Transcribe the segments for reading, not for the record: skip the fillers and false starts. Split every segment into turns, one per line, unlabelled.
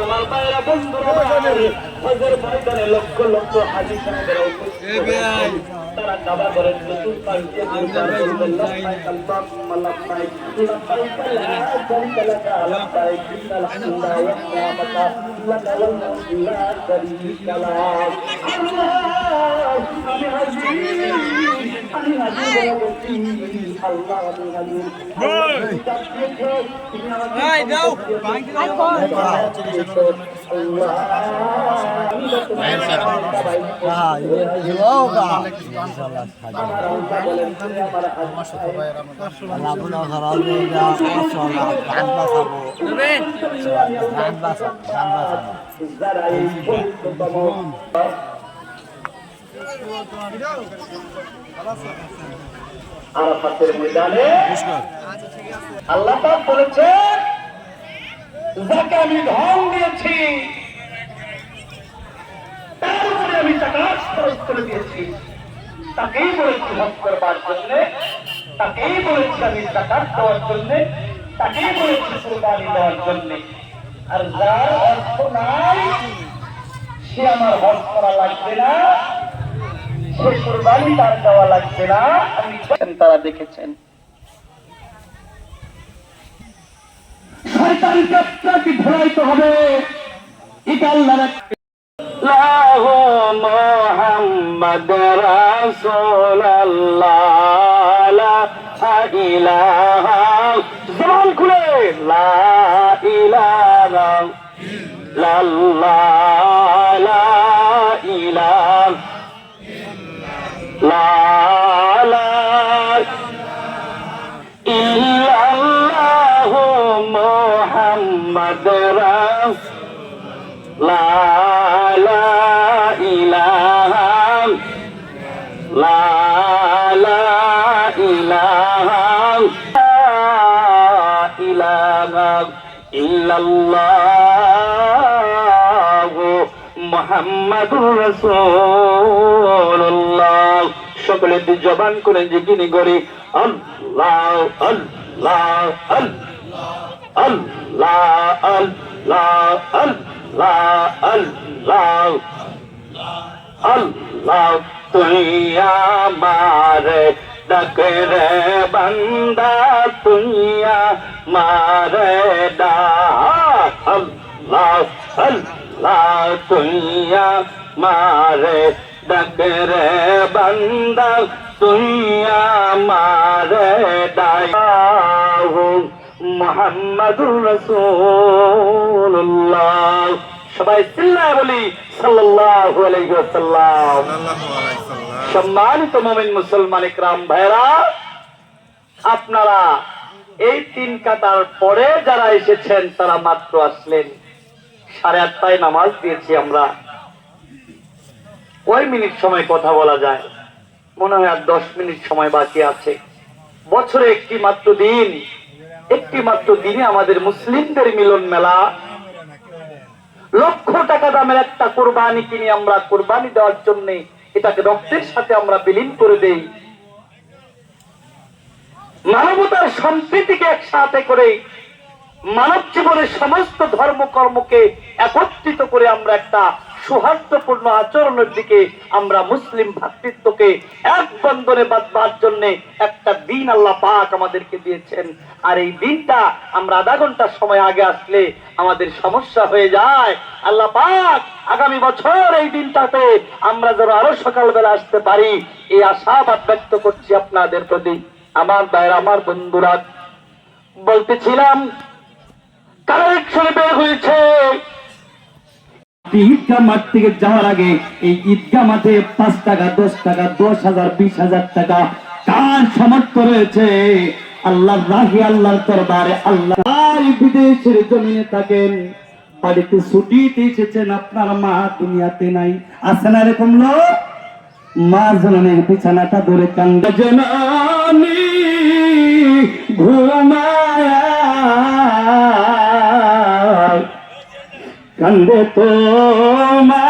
আমার ভাইরা বন্ধুরা হজের ময়দানে লক্ষ লক্ষ হাজী সাহেবেরা উপস্থিত তারা দাবা করেন আরাফাতের ময়দানে আল্লাহ পাক বলেছেন যাকে আমি ধন দিয়েছি তার উপরে আমি জাকাত খরচ করে দিয়েছি, তাকেই বলেছি হজ করবার জন্য, তাকেই বলেছি আমি জাকাত দেওয়ার জন্য, তাকেই বলেছি কুরবানি দেওয়ার জন্য। আর যার অর্থ নাই সে আমার হজ করা লাগবে না, সে কুরবানি তার দেওয়া লাগবে না। আমি তারা দেখেছেন শয়তান কাপটাকে ঘোরাইতে হবে। এটা আল্লাহর মুহাম্মদ রাসূলুল্লাহ লা ইলাহা জবান খুলে লা ইলাহা ইল্লাল্লাহ লা ইলাহা লা ইল্লাল্লাহ মুহাম্মদ রাসূলুল্লাহ লা ইলাহা ইল্লাল্লাহ মুহাম্মাদুর রাসূলুল্লাহ। সকলে জবান করে জিকির করি আল্লাহ আল্লাহ আল্লাহ আল্লাহ আল্লাহ আল্লাহ আল্লাহ। তুই আমার ডাকরে বান্দা, তুই আমার ডাক আল্লাহ আল্লাহ। তুই আমার ডাকরে বান্দা, তুই আমার ডাক মুহাম্মাদুর রাসূলুল্লাহ। সবাই চিল্লায় বলি সাল্লাল্লাহু আলাইহি ওয়াসাল্লাম। সম্মানিত মুমিন মুসলমান ইকরাম ভাইরা, আপনারা এই 3 কাতার পরে যারা এসেছেন তারা মাত্র আসলেন। 8:30টায় নামাজ দিয়েছি আমরা। কয় মিনিট সময় কথা বলা যায়? মনে হয় আর 10 মিনিট সময় বাকি আছে। বছরে একটি মাত্র দিনে আমাদের মুসলিমদের মিলন মেলা। লক্ষ টাকা দামের একটা কুরবানি কিনে আমরা কুরবানি দেওয়ার জন্য এটাকে রক্তের সাথে আমরা বিলীন করে দেই। মানবতার সম্প্রীতিকে একসাথে করে মানব জীবনের সমস্ত ধর্মকর্মকে একত্রিত করে আমরা একটা সৌহার্দ্যপূর্ণ আচরণের দিকে আমরা মুসলিম ভ্রাতৃত্বকে এক বন্ধনে বাঁধবার জন্য একটা দিন আল্লাহ পাক আমাদেরকে দিয়েছেন। আর এই দিনটা আমরা আধা ঘন্টা সময় আগে আসলে আমাদের সমস্যা হয়ে যায়। আল্লাহ পাক আগামী বছর এই দিনটাতে আমরা যেন আরো সকালবেলা আসতে পারি এই আশাবাদ ব্যক্ত করছি আপনাদের প্রতি। আমার ভাইরা, আমার বন্ধুরা, বলতেছিলাম কালেকশনে বের হয়েছে ঈদগাহ মাঠ থেকে যাওয়ার আগে এই ঈদগাহ মাঠে 5 টাকা, 10 টাকা, 10,000, 20,000 টাকা কার সামর্থ্য রয়েছে আল্লাহর রাহে, আল্লাহর দরবারে, আল্লাহ বিদেশের জমিনে থাকেন বাড়িতে ছুটিতে এসেছেন, আপনার মা দুনিয়াতে নাই, আছে না এরকম লোক? মা জননীর বিছানাটা ধরে কান্দে, জননী ঘুমায় কান্দে তো মা।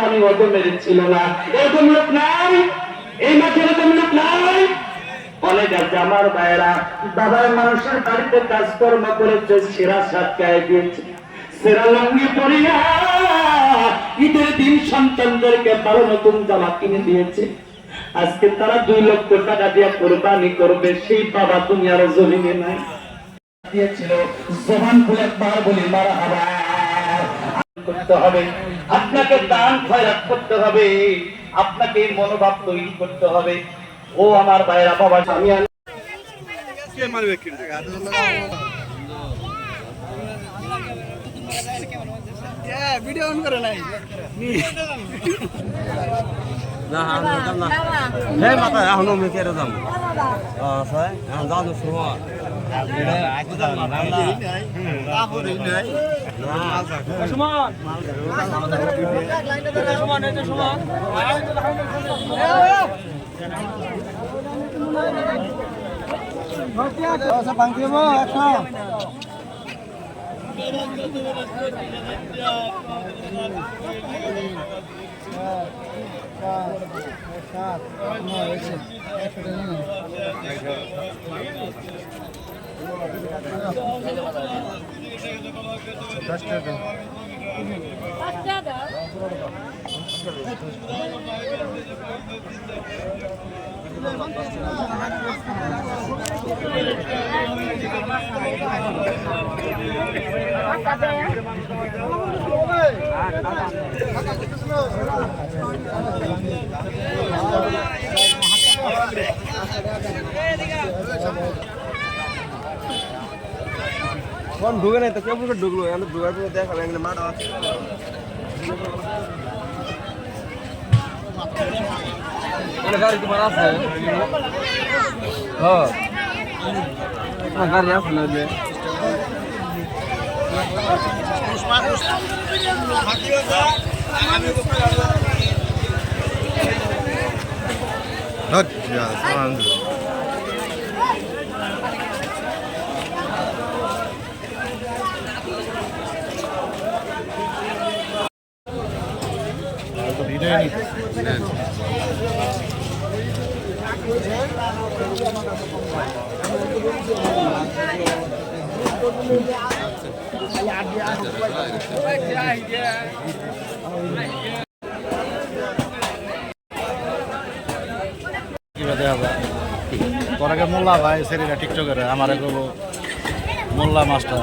আমি অত মেরেছিল না, এরকম লোক নাই এই মাঠে, এরকম লোক নাই। অনেক আছে আমার ভাইয়েরা, বাবার মানুষের বাড়িতে কাজকর্ম করেছে, সেরা সাত গায়ে দিয়েছে, সেরা লঙ্গি পরিয়া ঈদের দিন সন্তানদেরকে ভালো নতুন জামা কিনে দিয়েছে। আজকে তারা 2 লক্ষ টাকা দিয়ে কোরবানি করবে, সেই বাবা দুনিয়ার জমিনে নাই। দিয়েছিল জবান খুলে একবার বলি মারহাবা করতে হবে, আপনাকে দান খয়রাত করতে হবে, আপনাকে মনোভাব তৈরি করতে হবে। ও আমার ভাইয়েরা, বাবা আমি
ভিডিও অন করে নাই
না হে মাথা এখনো মেকে দাম স্যার এখন যাও তো সময় ঢুকে নাই তো কেমন করে ঢুকলো এখন ঢুকার পরে দেখালো এখানে মাঠ আছে গাড়ি তোমার আছে হ্যাঁ গাড়ি আছে না
তোরাকে মোল্লা ভাই সেরিরা টিকটকের আমার মোল্লা মাস্টার